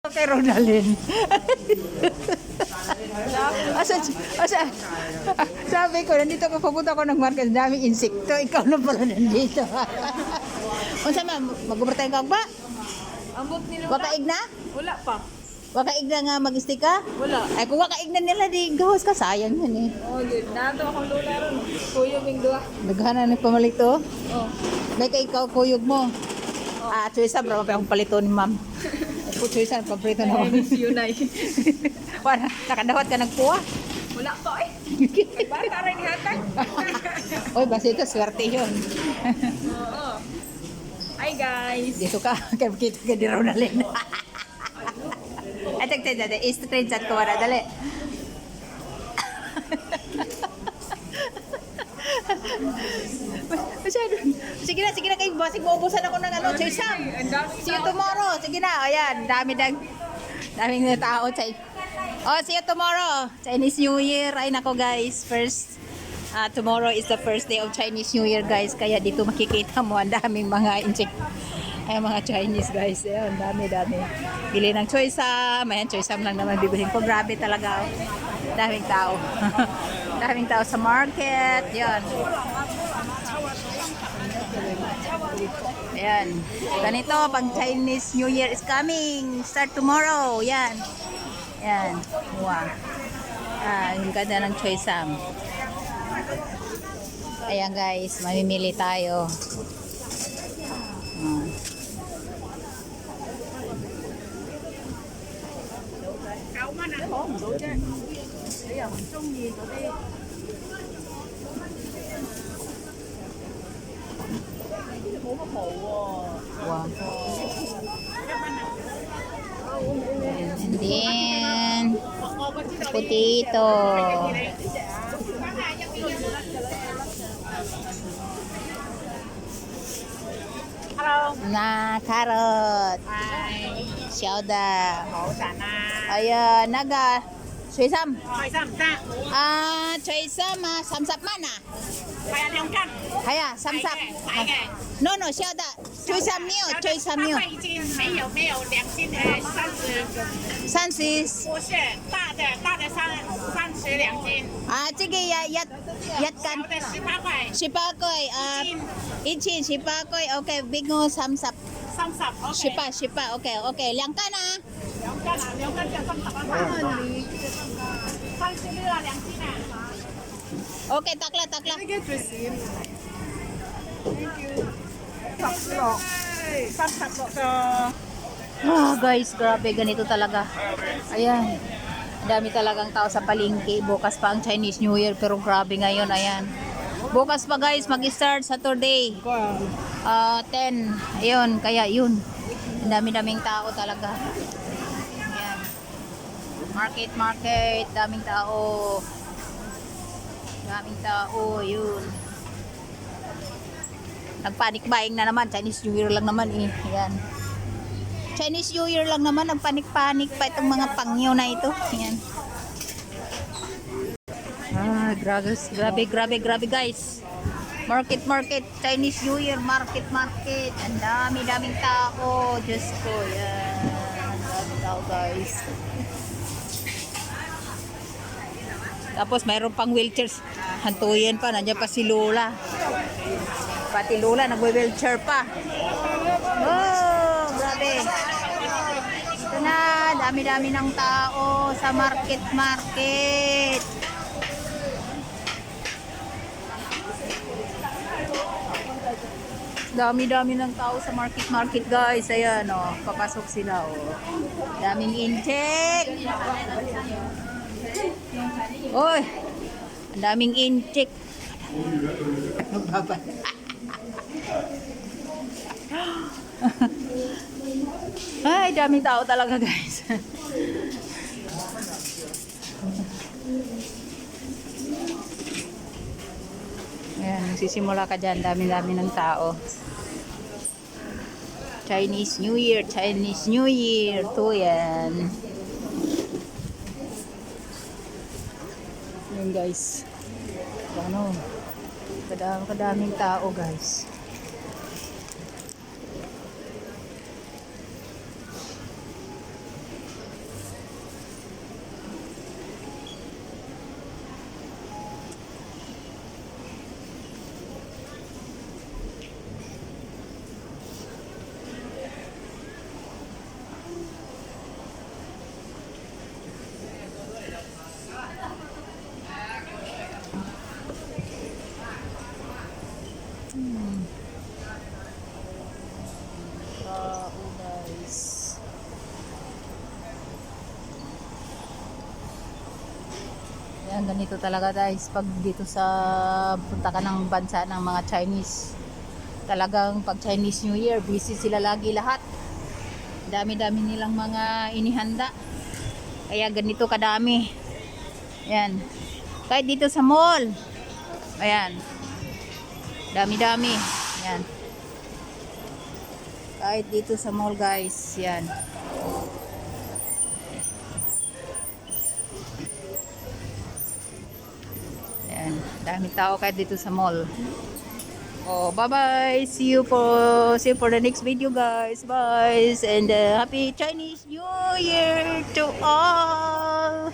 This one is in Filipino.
Kay Ronaldin. Sabi ko, nandito ko, papunta ko ng market, daming insekto, ikaw na pala nandito. Unsa man, mag-ubra tayo ba? Ambot nila. Wakaig na? Wala pa. Wakaig na nga mag-stick ka? Wala. Ay, kung wakaig na nila, di gawas ka, sayang yun eh. Oh, yun. Nato akong lula ron. Kuyog yung duwa. Naghanan ng pamalito. Oh. May kay ikaw, kuyog mo. Ah, Chuisa, bro, pa akong palito ni ma'am. Ako, Chuisa, paborito na ako. Yun ay. Wala, nakadawat ka nagpuwa. Wala pa eh. Bata rin hatag. Oy, basta ito, swerte yun. Oo. Hi guys. Dito ka, kaya kita ka di Ronaldin. Ay, tagtay, dali. I-screenshot ko wala, dali. Masyado. Sige na kayo. Basig maubusan ako ng ano, Choy Sam. See you tomorrow. Sige na. Ayan, daming na tao. Oh, see you tomorrow. Chinese New Year. Ay, nako guys. Tomorrow is the first day of Chinese New Year, guys. Kaya dito makikita mo ang daming mga ay mga Chinese, guys. Ayan, dami. Bili ng Choy Sam. Ayan, Choy Sam lang naman bibilhin ko. Grabe talaga. Daming tao. Daming tao sa market. Yan. Ayan. Ganito, pang Chinese New Year is coming. Start tomorrow. Yan. Yan. Wow. Yung ganda ng Choy Sam. Ayan guys, mamimili tayo. Wow. And then potato. Na carrot. Xiaoda. Ayan, naga. Choy Sam. Choy Sam, samsap mana? Haya, samsap. No, xiaoda. Choy Sam miu, Choy Sam miu. 没有2斤30。不是大的32斤，这个也干小的18块， 18块一斤18块 OK big no samsap 30 OK。 18 OK 两干啊2根就30块，36啊2斤啊。 OK takla guys, grabe ganito talaga. Ayan, dami talagang tao sa palengke. Bukas pa ang Chinese New Year, pero grabe ngayon. Ayan, bukas pa guys, mag-start Saturday 10. Ayun, kaya yun, dami-daming tao talaga. Ayan, market, daming tao, yun. Nagpanic buying na naman. Chinese New Year lang naman eh. Ayan, Chinese New Year lang naman, nagpanik-panik pa itong mga pangyo na ito. Ayan. Grabe guys. Market, Chinese New Year, market. Ang daming tao. Diyos ko, yan. Daming tao guys. Tapos mayroon pang wheelchairs. Hantuyin pa, nandiyan pa si Lola. Pati Lola, nagwe-wheelchair pa. Oh, grabe. Ito na, dami-dami ng tao sa market. Dami-dami ng tao sa market guys. Ayan papasok sila Daming intake. Oy, ang daming intake. Ay, daming tao talaga guys. Ayan, nagsisimula ka dyan. Dami-dami ng tao. Chinese New Year to yan. Ayan guys. Kadaming tao guys. Yan, ganito talaga guys. Pag dito sa punta ka ng bansa ng mga Chinese, talagang pag Chinese New Year, busy sila lagi lahat. Dami-dami nilang mga inihanda. Kaya ganito kadami. Yan. Kahit dito sa mall. Ayan. Dami-dami. Yan. Kahit dito sa mall guys. Yan. Ayan. Daming tao kahit dito sa mall. Oh, bye-bye. See you for the next video guys. Bye. And happy Chinese New Year to all.